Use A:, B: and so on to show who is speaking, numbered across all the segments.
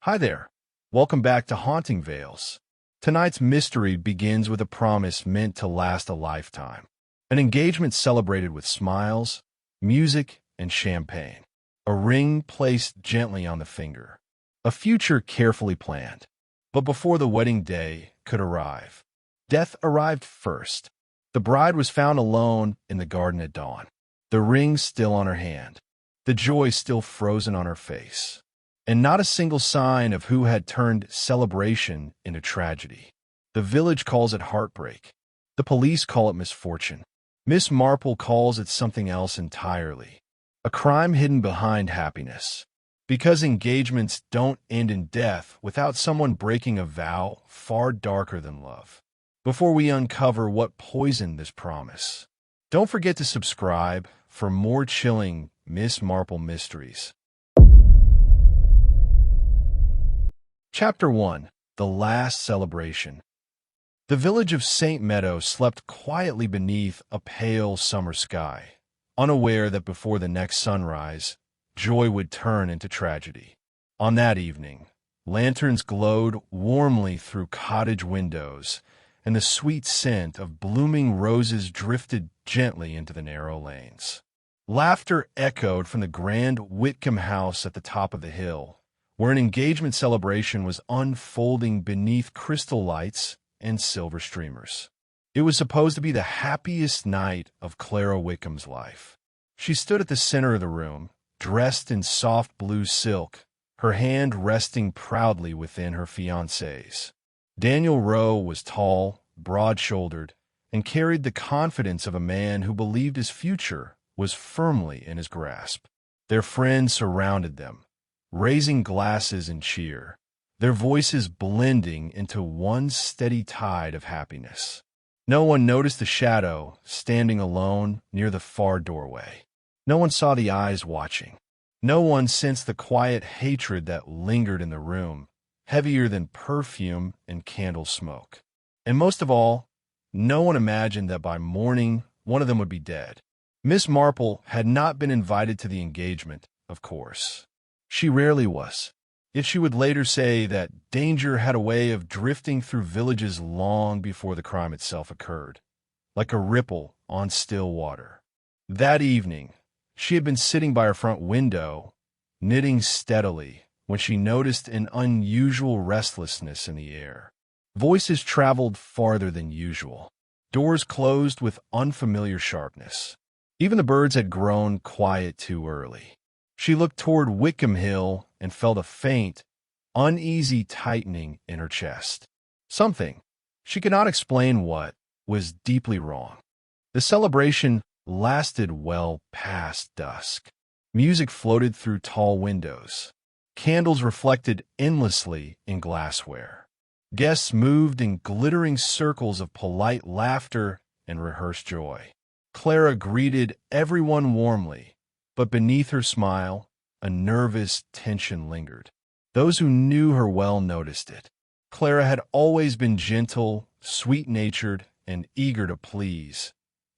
A: Hi there. Welcome back to Haunting Veils. Tonight's mystery begins with a promise meant to last a lifetime. An engagement celebrated with smiles, music, and champagne. A ring placed gently on the finger. A future carefully planned. But before the wedding day could arrive, death arrived first. The bride was found alone in the garden at dawn. The ring still on her hand. The joy still frozen on her face. And not a single sign of who had turned celebration into tragedy. The village calls it heartbreak. The police call it misfortune. Miss Marple calls it something else entirely. A crime hidden behind happiness. Because engagements don't end in death without someone breaking a vow far darker than love. Before we uncover what poisoned this promise, don't forget to subscribe for more chilling Miss Marple mysteries. Chapter 1. The Last Celebration. The village of St. Meadow slept quietly beneath a pale summer sky, unaware that before the next sunrise, joy would turn into tragedy. On that evening, lanterns glowed warmly through cottage windows, and the sweet scent of blooming roses drifted gently into the narrow lanes. Laughter echoed from the grand Whitcombe House at the top of the hill, where an engagement celebration was unfolding beneath crystal lights and silver streamers. It was supposed to be the happiest night of Clara Whitcombe's life. She stood at the center of the room, dressed in soft blue silk, her hand resting proudly within her fiancé's. Daniel Rowe was tall, broad-shouldered, and carried the confidence of a man who believed his future was firmly in his grasp. Their friends surrounded them, raising glasses in cheer, their voices blending into one steady tide of happiness. No one noticed the shadow standing alone near the far doorway. No one saw the eyes watching. No one sensed the quiet hatred that lingered in the room, heavier than perfume and candle smoke. And most of all, no one imagined that by morning one of them would be dead. Miss Marple had not been invited to the engagement, of course. She rarely was, yet she would later say that danger had a way of drifting through villages long before the crime itself occurred, like a ripple on still water. That evening, she had been sitting by her front window, knitting steadily, when she noticed an unusual restlessness in the air. Voices traveled farther than usual. Doors closed with unfamiliar sharpness. Even the birds had grown quiet too early. She looked toward Whitcombe Hill and felt a faint, uneasy tightening in her chest. Something, she could not explain what, was deeply wrong. The celebration lasted well past dusk. Music floated through tall windows. Candles reflected endlessly in glassware. Guests moved in glittering circles of polite laughter and rehearsed joy. Clara greeted everyone warmly, but beneath her smile, a nervous tension lingered. Those who knew her well noticed it. Clara had always been gentle, sweet-natured, and eager to please,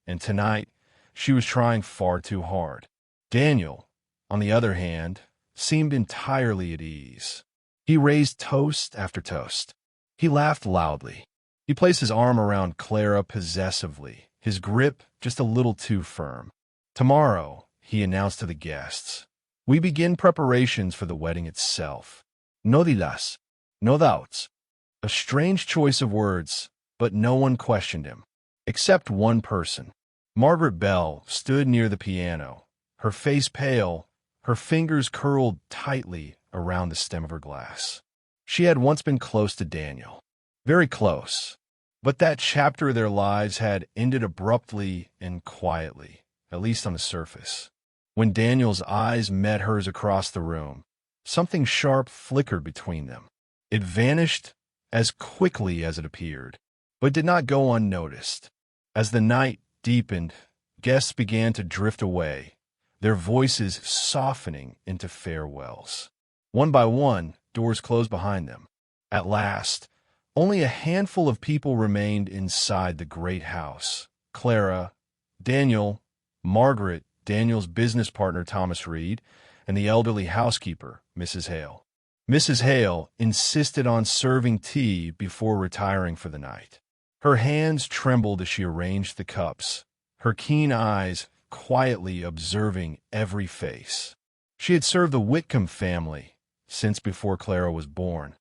A: and tonight she was trying far too hard. Daniel, on the other hand, seemed entirely at ease. He raised toast after toast. He laughed loudly. He placed his arm around Clara possessively, his grip just a little too firm. Tomorrow, he announced to the guests, we begin preparations for the wedding itself. No dilas, no doubts. A strange choice of words, but no one questioned him, except one person. Margaret Bell stood near the piano, her face pale, her fingers curled tightly around the stem of her glass. She had once been close to Daniel, very close, but that chapter of their lives had ended abruptly and quietly, at least on the surface. When Daniel's eyes met hers across the room, something sharp flickered between them. It vanished as quickly as it appeared, but did not go unnoticed. As the night deepened, guests began to drift away, their voices softening into farewells. One by one, doors closed behind them. At last, only a handful of people remained inside the great house. Clara, Daniel, Margaret, Daniel's business partner Thomas Reed, and the elderly housekeeper, Mrs. Hale. Mrs. Hale insisted on serving tea before retiring for the night. Her hands trembled as she arranged the cups, her keen eyes quietly observing every face. She had served the Whitcombe family since before Clara was born,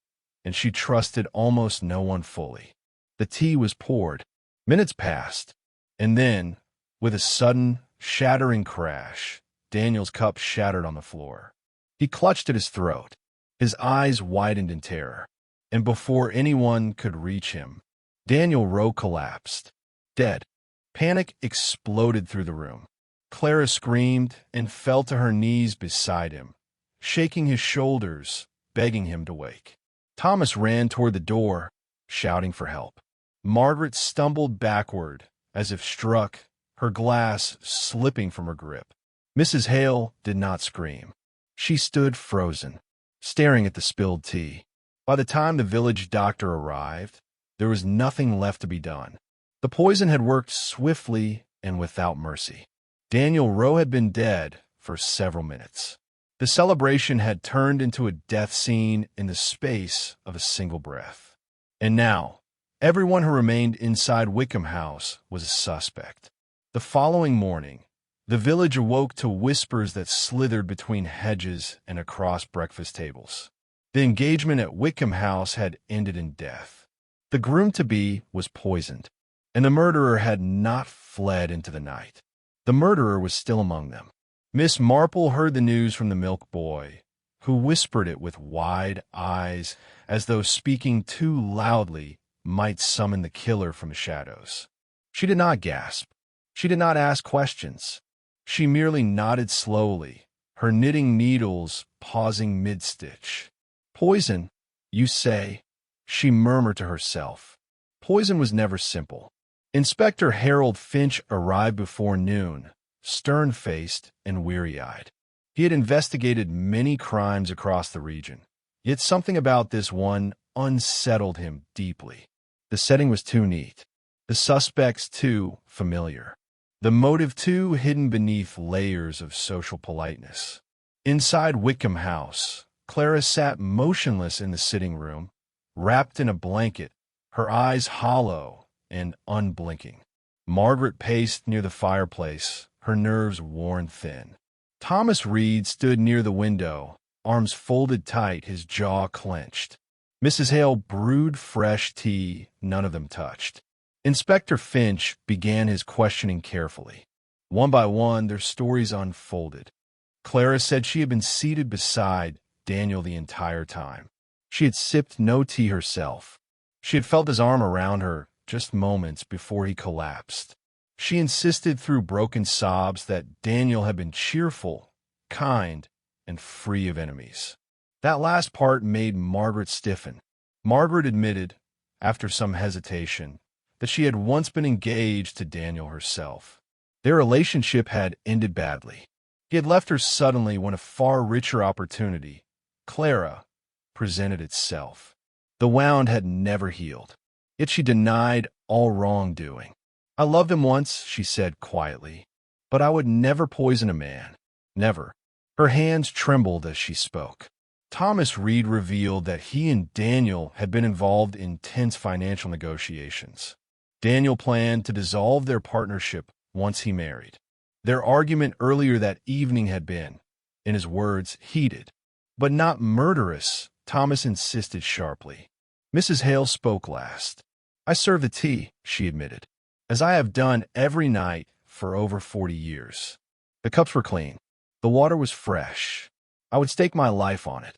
A: and she trusted almost no one fully. The tea was poured. Minutes passed, and then, with a sudden, shattering crash, Daniel's cup shattered on the floor. He clutched at his throat. His eyes widened in terror, and before anyone could reach him, Daniel Rowe collapsed, dead. Panic exploded through the room. Clara screamed and fell to her knees beside him, shaking his shoulders, begging him to wake. Thomas ran toward the door, shouting for help. Margaret stumbled backward, as if struck, her glass slipping from her grip. Mrs. Hale did not scream. She stood frozen, staring at the spilled tea. By the time the village doctor arrived, there was nothing left to be done. The poison had worked swiftly and without mercy. Daniel Rowe had been dead for several minutes. The celebration had turned into a death scene in the space of a single breath. And now, everyone who remained inside Whitcombe House was a suspect. The following morning, the village awoke to whispers that slithered between hedges and across breakfast tables. The engagement at Whitcombe House had ended in death. The groom-to-be was poisoned, and the murderer had not fled into the night. The murderer was still among them. Miss Marple heard the news from the milk boy, who whispered it with wide eyes as though speaking too loudly might summon the killer from the shadows. She did not gasp. She did not ask questions. She merely nodded slowly, her knitting needles pausing mid-stitch. "Poison, you say?" she murmured to herself. Poison was never simple. Inspector Harold Finch arrived before noon, stern-faced and weary-eyed. He had investigated many crimes across the region, yet something about this one unsettled him deeply. The setting was too neat, the suspects too familiar, the motive too hidden beneath layers of social politeness. Inside Whitcombe House, Clara sat motionless in the sitting room, wrapped in a blanket, her eyes hollow and unblinking. Margaret paced near the fireplace, her nerves worn thin. Thomas Reed stood near the window, arms folded tight, his jaw clenched. Mrs. Hale brewed fresh tea none of them touched. Inspector Finch began his questioning carefully. One by one, their stories unfolded. Clara said she had been seated beside Daniel the entire time. She had sipped no tea herself. She had felt his arm around her just moments before he collapsed. She insisted through broken sobs that Daniel had been cheerful, kind, and free of enemies. That last part made Margaret stiffen. Margaret admitted, after some hesitation, that she had once been engaged to Daniel herself. Their relationship had ended badly. He had left her suddenly when a far richer opportunity, Clara, presented itself. The wound had never healed, yet she denied all wrongdoing. "I loved him once," she said quietly, "but I would never poison a man. Never." Her hands trembled as she spoke. Thomas Reed revealed that he and Daniel had been involved in tense financial negotiations. Daniel planned to dissolve their partnership once he married. Their argument earlier that evening had been, in his words, heated, but not murderous, Thomas insisted sharply. Mrs. Hale spoke last. "I served the tea," she admitted, "as I have done every night for over 40 years. The cups were clean. The water was fresh. I would stake my life on it."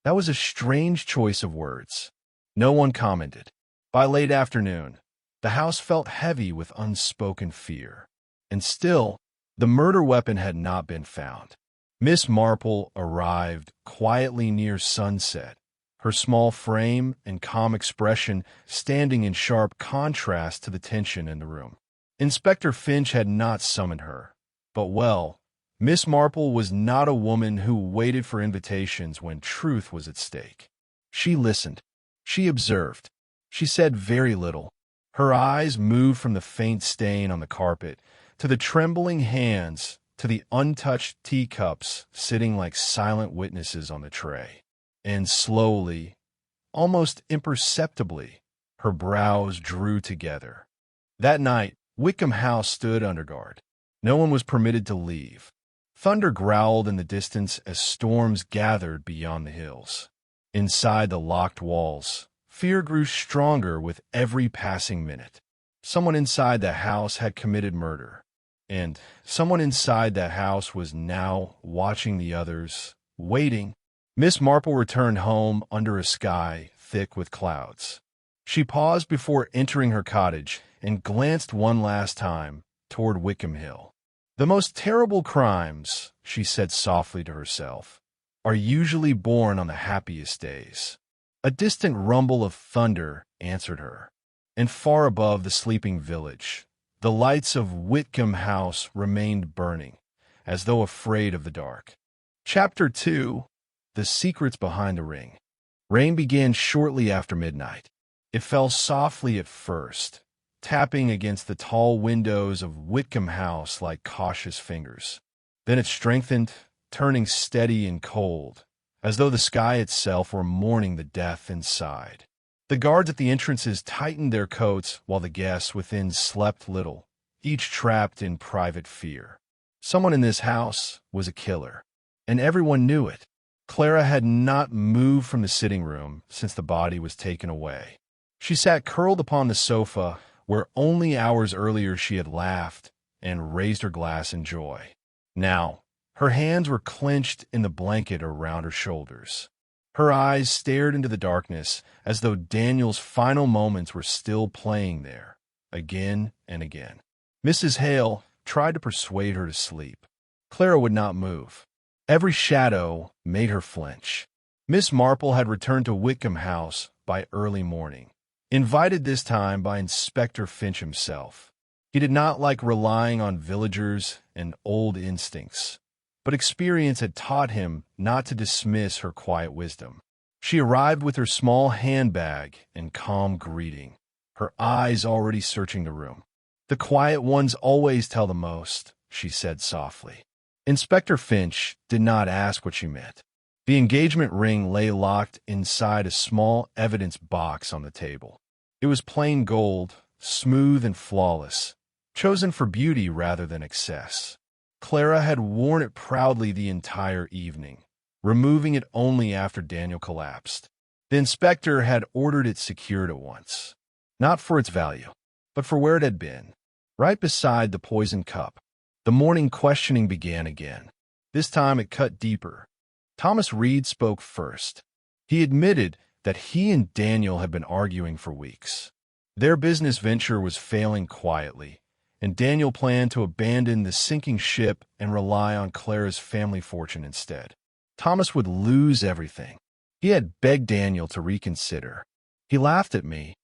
A: That was a strange choice of words. No one commented. By late afternoon, the house felt heavy with unspoken fear. And still, the murder weapon had not been found. Miss Marple arrived quietly near sunset, her small frame and calm expression standing in sharp contrast to the tension in the room. Inspector Finch had not summoned her, but well, Miss Marple was not a woman who waited for invitations when truth was at stake. She listened. She observed. She said very little. Her eyes moved from the faint stain on the carpet to the trembling hands to the untouched teacups sitting like silent witnesses on the tray. and slowly, almost imperceptibly, her brows drew together. That night, Whitcombe House stood under guard. No one was permitted to leave. Thunder growled in the distance as storms gathered beyond the hills. Inside the locked walls, fear grew stronger with every passing minute. Someone inside the house had committed murder, and someone inside that house was now watching the others, waiting. Miss Marple returned home under a sky thick with clouds. She paused before entering her cottage and glanced one last time toward Whitcombe Hill. "The most terrible crimes," she said softly to herself, "are usually born on the happiest days." A distant rumble of thunder answered her, and far above the sleeping village, the lights of Whitcombe House remained burning, as though afraid of the dark. Chapter 2: The Secrets Behind the Ring. Rain began shortly after midnight. It fell softly at first, tapping against the tall windows of Whitcombe House like cautious fingers. Then it strengthened, turning steady and cold, as though the sky itself were mourning the death inside. The guards at the entrances tightened their coats while the guests within slept little, each trapped in private fear. Someone in this house was a killer, and everyone knew it. Clara had not moved from the sitting room since the body was taken away. She sat curled upon the sofa where only hours earlier she had laughed and raised her glass in joy. Now, her hands were clenched in the blanket around her shoulders. Her eyes stared into the darkness as though Daniel's final moments were still playing there, again and again. Mrs. Hale tried to persuade her to sleep. Clara would not move. Every shadow made her flinch. Miss Marple had returned to Whitcombe House by early morning, invited this time by Inspector Finch himself. He did not like relying on villagers and old instincts, but experience had taught him not to dismiss her quiet wisdom. She arrived with her small handbag and calm greeting, her eyes already searching the room. "The quiet ones always tell the most," she said softly. Inspector Finch did not ask what she meant. The engagement ring lay locked inside a small evidence box on the table. It was plain gold, smooth and flawless, chosen for beauty rather than excess. Clara had worn it proudly the entire evening, removing it only after Daniel collapsed. The inspector had ordered it secured at once, not for its value, but for where it had been, right beside the poisoned cup. The morning questioning began again. This time it cut deeper. Thomas Reed spoke first. He admitted that he and Daniel had been arguing for weeks. Their business venture was failing quietly, and Daniel planned to abandon the sinking ship and rely on Clara's family fortune instead. Thomas would lose everything. He had begged Daniel to reconsider. "He laughed at me,"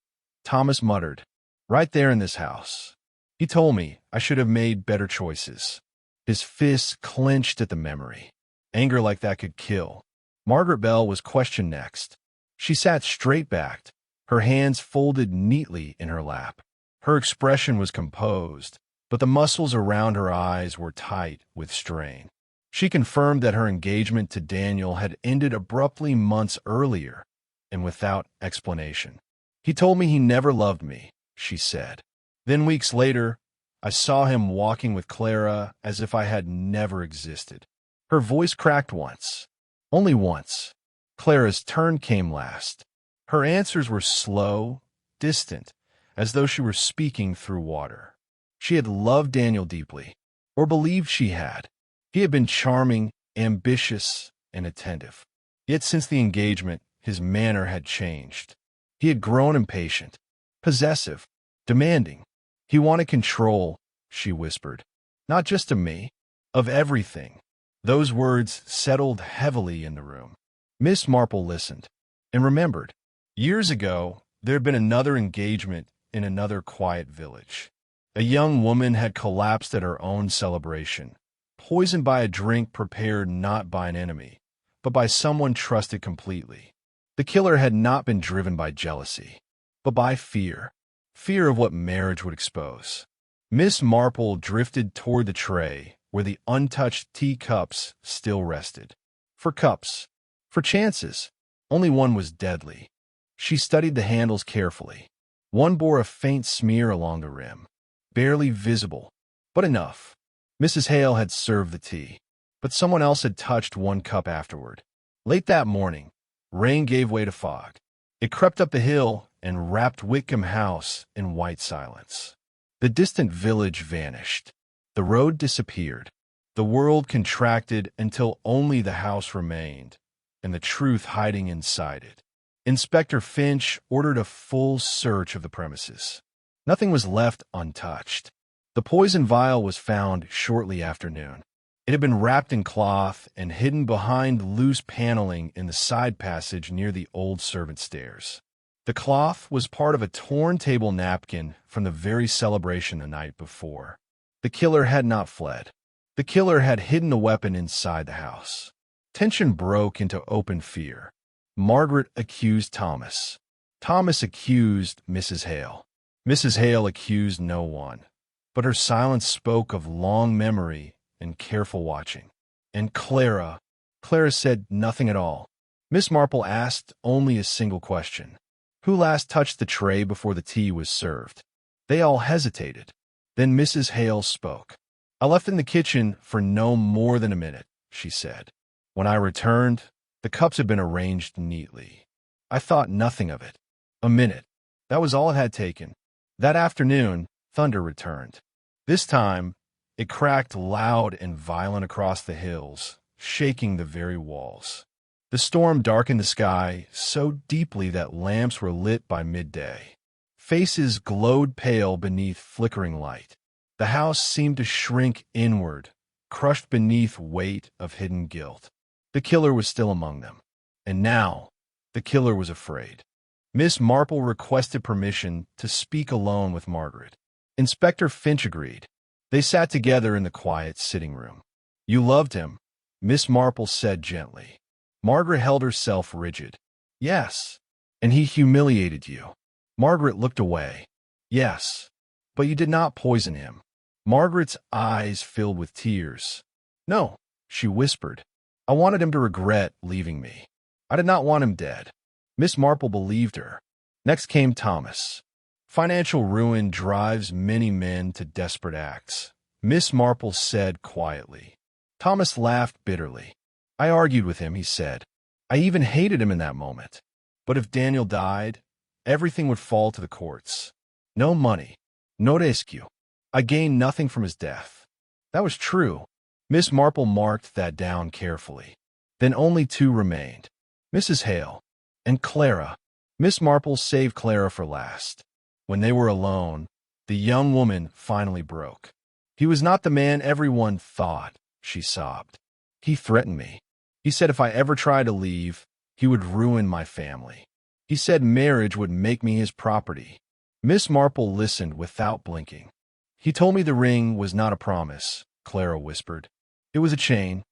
A: Thomas muttered, "right there in this house. He told me I should have made better choices." His fists clenched at the memory. Anger like that could kill. Margaret Bell was questioned next. She sat straight-backed, her hands folded neatly in her lap. Her expression was composed, but the muscles around her eyes were tight with strain. She confirmed that her engagement to Daniel had ended abruptly months earlier and without explanation. "He told me he never loved me," she said. "Then weeks later, I saw him walking with Clara as if I had never existed." Her voice cracked once. Only once. Clara's turn came last. Her answers were slow, distant, as though she were speaking through water. She had loved Daniel deeply, or believed she had. He had been charming, ambitious, and attentive. Yet since the engagement, his manner had changed. He had grown impatient, possessive, demanding. He wanted control, she whispered. Not just of me, of everything. Those words settled heavily in the room. Miss Marple listened and remembered. Years ago, there had been another engagement in another quiet village. A young woman had collapsed at her own celebration, poisoned by a drink prepared not by an enemy, but by someone trusted completely. The killer had not been driven by jealousy, but by fear. Fear of what marriage would expose. Miss Marple drifted toward the tray where the untouched teacups still rested. For cups. For chances. Only one was deadly. She studied the handles carefully. One bore a faint smear along the rim, barely visible, but enough. Mrs. Hale had served the tea, but someone else had touched one cup afterward. Late that morning, rain gave way to fog. It crept up the hill and wrapped Whitcombe House in white silence. The distant village vanished. The road disappeared. The world contracted until only the house remained, and the truth hiding inside it. Inspector Finch ordered a full search of the premises. Nothing was left untouched. The poison vial was found shortly after noon. It had been wrapped in cloth and hidden behind loose paneling in the side passage near the old servant stairs. The cloth was part of a torn table napkin from the very celebration the night before. The killer had not fled. The killer had hidden the weapon inside the house. Tension broke into open fear. Margaret accused Thomas. Thomas accused Mrs. Hale. Mrs. Hale accused no one, but her silence spoke of long memory and careful watching. And Clara said nothing at all. Miss Marple asked only a single question. Who last touched the tray before the tea was served? They all hesitated. Then Mrs. Hale spoke. I left in the kitchen for no more than a minute, she said. When I returned, the cups had been arranged neatly. I thought nothing of it. A minute. That was all it had taken. That afternoon, thunder returned. This time, it cracked loud and violent across the hills, shaking the very walls. The storm darkened the sky so deeply that lamps were lit by midday. Faces glowed pale beneath flickering light. The house seemed to shrink inward, crushed beneath weight of hidden guilt. The killer was still among them. And now, the killer was afraid. Miss Marple requested permission to speak alone with Margaret. Inspector Finch agreed. They sat together in the quiet sitting room. You loved him, Miss Marple said gently. Margaret held herself rigid. Yes. And he humiliated you. Margaret looked away. Yes. But you did not poison him. Margaret's eyes filled with tears. No, she whispered. I wanted him to regret leaving me. I did not want him dead. Miss Marple believed her. Next came Thomas. Financial ruin drives many men to desperate acts, Miss Marple said quietly. Thomas laughed bitterly. I argued with him, he said. I even hated him in that moment. But if Daniel died, everything would fall to the courts. No money. No rescue. I gained nothing from his death. That was true. Miss Marple marked that down carefully. Then only two remained. Mrs. Hale and Clara. Miss Marple saved Clara for last. When they were alone, the young woman finally broke. He was not the man everyone thought, she sobbed. He threatened me. He said if I ever tried to leave, he would ruin my family. He said marriage would make me his property. Miss Marple listened without blinking. He told me the ring was not a promise, Clara whispered. It was a chain.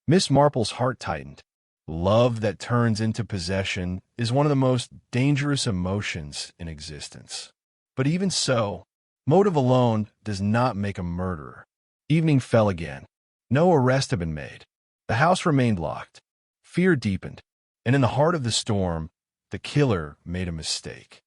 A: Miss Marple's heart tightened. Love that turns into possession is one of the most dangerous emotions in existence. But even so, motive alone does not make a murderer. Evening fell again. No arrest had been made. The house remained locked. Fear deepened. And in the heart of the storm, the killer made a mistake.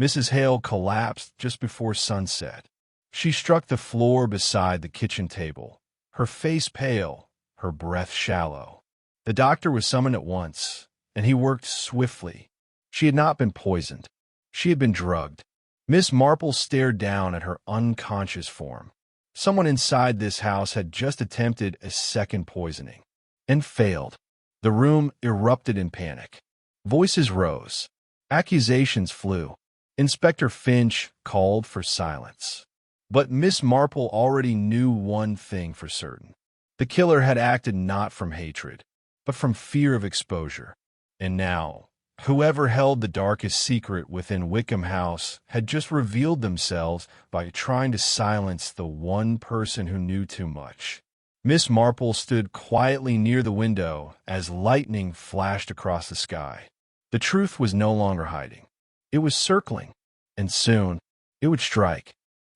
A: Mrs. Hale collapsed just before sunset. She struck the floor beside the kitchen table, her face pale, her breath shallow. The doctor was summoned at once, and he worked swiftly. She had not been poisoned. She had been drugged. Miss Marple stared down at her unconscious form. Someone inside this house had just attempted a second poisoning, and failed. The room erupted in panic. Voices rose. Accusations flew. Inspector Finch called for silence. But Miss Marple already knew one thing for certain. The killer had acted not from hatred, but from fear of exposure. And now, whoever held the darkest secret within Whitcombe House had just revealed themselves by trying to silence the one person who knew too much. Miss Marple stood quietly near the window as lightning flashed across the sky. The truth was no longer hiding. It was circling, and soon it would strike.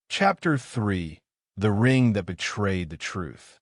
A: Chapter 3: The Ring That Betrayed the Truth.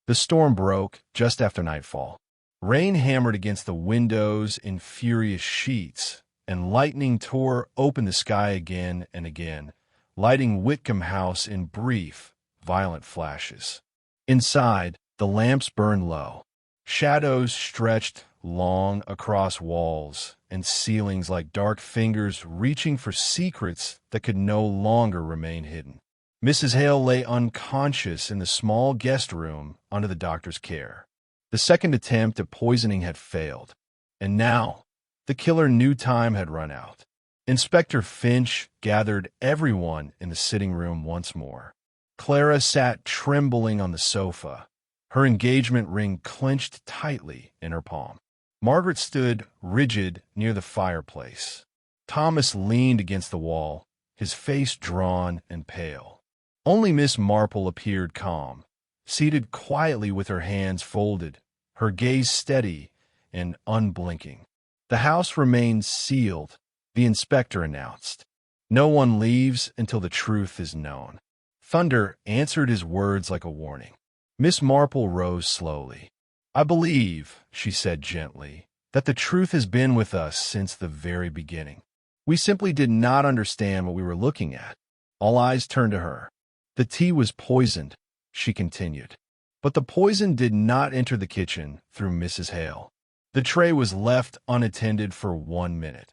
A: The storm broke just after nightfall. Rain hammered against the windows in furious sheets, and lightning tore open the sky again and again, lighting Whitcombe House in brief, violent flashes. Inside, the lamps burned low. Shadows stretched long across walls and ceilings like dark fingers reaching for secrets that could no longer remain hidden. Mrs. Hale lay unconscious in the small guest room under the doctor's care. The second attempt at poisoning had failed, and now the killer knew time had run out. Inspector Finch gathered everyone in the sitting room once more. Clara sat trembling on the sofa, her engagement ring clenched tightly in her palm. Margaret stood rigid near the fireplace. Thomas leaned against the wall, his face drawn and pale. Only Miss Marple appeared calm, seated quietly with her hands folded, her gaze steady and unblinking. The house remains sealed, the inspector announced. No one leaves until the truth is known. Thunder answered his words like a warning. Miss Marple rose slowly. I believe, she said gently, that the truth has been with us since the very beginning. We simply did not understand what we were looking at. All eyes turned to her. The tea was poisoned, she continued. But the poison did not enter the kitchen through Mrs. Hale. The tray was left unattended for 1 minute,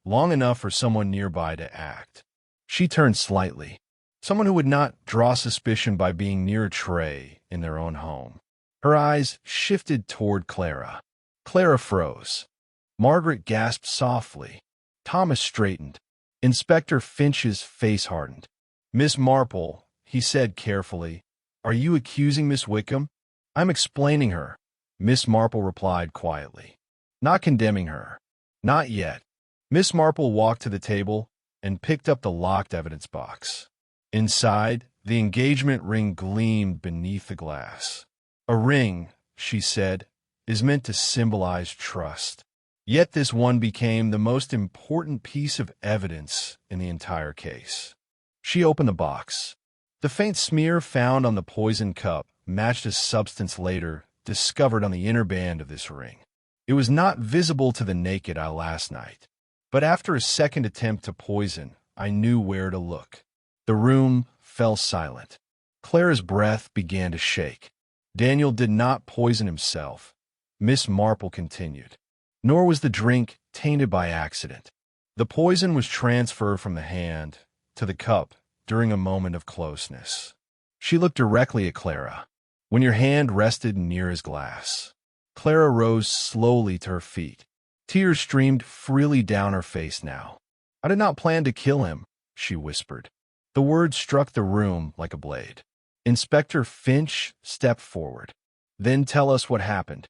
A: long enough for someone nearby to act. She turned slightly. Someone who would not draw suspicion by being near a tray in their own home. Her eyes shifted toward Clara. Clara froze. Margaret gasped softly. Thomas straightened. Inspector Finch's face hardened. Miss Marple, he said carefully, are you accusing Miss Whitcombe? I'm explaining her, Miss Marple replied quietly. Not condemning her. Not yet. Miss Marple walked to the table and picked up the locked evidence box. Inside, the engagement ring gleamed beneath the glass. A ring, she said, is meant to symbolize trust. Yet this one became the most important piece of evidence in the entire case. She opened the box. The faint smear found on the poisoned cup matched a substance later discovered on the inner band of this ring. It was not visible to the naked eye last night, but after a second attempt to poison, I knew where to look. The room fell silent. Clara's breath began to shake. Daniel did not poison himself, Miss Marple continued. Nor was the drink tainted by accident. The poison was transferred from the hand to the cup during a moment of closeness. She looked directly at Clara. When your hand rested near his glass. Clara rose slowly to her feet. Tears streamed freely down her face now. I did not plan to kill him, she whispered. The words struck the room like a blade. Inspector Finch stepped forward. Then tell us what happened.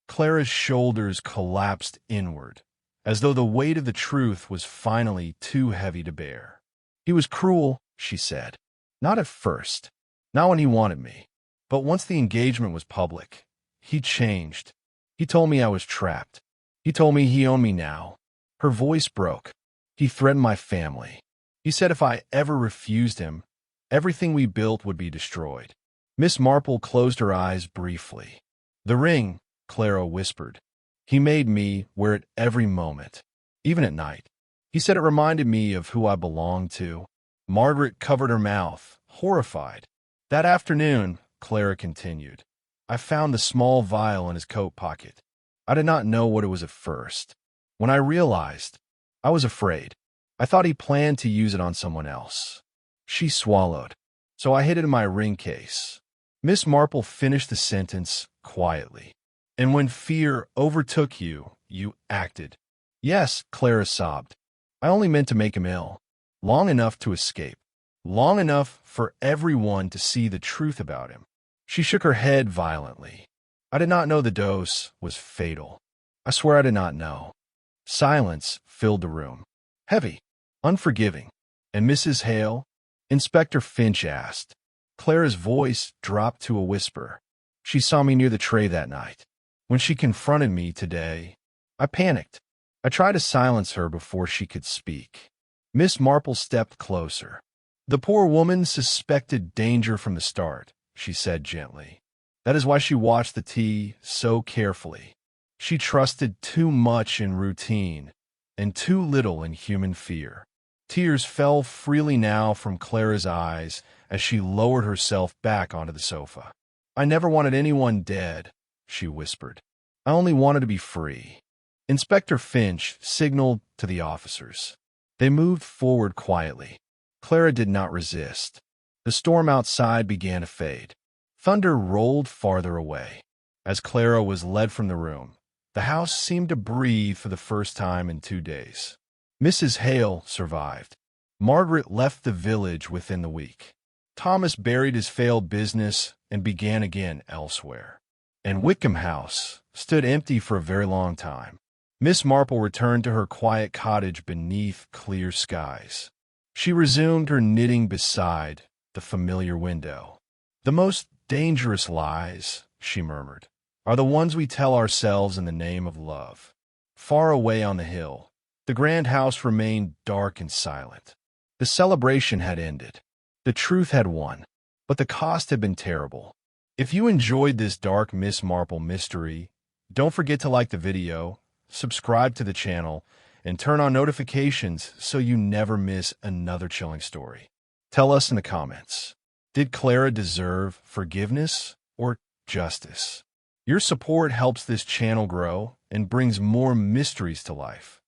A: Clara's shoulders collapsed inward, as though the weight of the truth was finally too heavy to bear. He was cruel, she said. Not at first. Not when he wanted me. But once the engagement was public, he changed. He told me I was trapped. He told me he owned me now. Her voice broke. He threatened my family. He said if I ever refused him, everything we built would be destroyed. Miss Marple closed her eyes briefly. The ring, Clara whispered. He made me wear it every moment, even at night. He said it reminded me of who I belonged to. Margaret covered her mouth, horrified. That afternoon, Clara continued, I found the small vial in his coat pocket. I did not know what it was at first. When I realized, I was afraid. I thought he planned to use it on someone else. She swallowed. So I hid it in my ring case. Miss Marple finished the sentence quietly. And when fear overtook you, you acted. Yes, Clara sobbed. I only meant to make him ill. Long enough to escape. Long enough for everyone to see the truth about him. She shook her head violently. I did not know the dose was fatal. I swear I did not know. Silence filled the room. Heavy, unforgiving. And Mrs. Hale? Inspector Finch asked. Clara's voice dropped to a whisper. She saw me near the tray that night. When she confronted me today, I panicked. I tried to silence her before she could speak. Miss Marple stepped closer. The poor woman suspected danger from the start, she said gently. That is why she watched the tea so carefully. She trusted too much in routine and too little in human fear. Tears fell freely now from Clara's eyes as she lowered herself back onto the sofa. "I never wanted anyone dead," she whispered. "I only wanted to be free." Inspector Finch signaled to the officers. They moved forward quietly. Clara did not resist. The storm outside began to fade. Thunder rolled farther away. As Clara was led from the room, the house seemed to breathe for the first time in 2 days. Mrs. Hale survived. Margaret left the village within the week. Thomas buried his failed business and began again elsewhere. And Whitcombe House stood empty for a very long time. Miss Marple returned to her quiet cottage beneath clear skies. She resumed her knitting beside the familiar window. "The most dangerous lies," she murmured, "are the ones we tell ourselves in the name of love." Far away on the hill, the grand house remained dark and silent. The celebration had ended. The truth had won, but the cost had been terrible. If you enjoyed this dark Miss Marple mystery, don't forget to like the video, subscribe to the channel, and turn on notifications so you never miss another chilling story. Tell us in the comments, did Clara deserve forgiveness or justice? Your support helps this channel grow and brings more mysteries to life.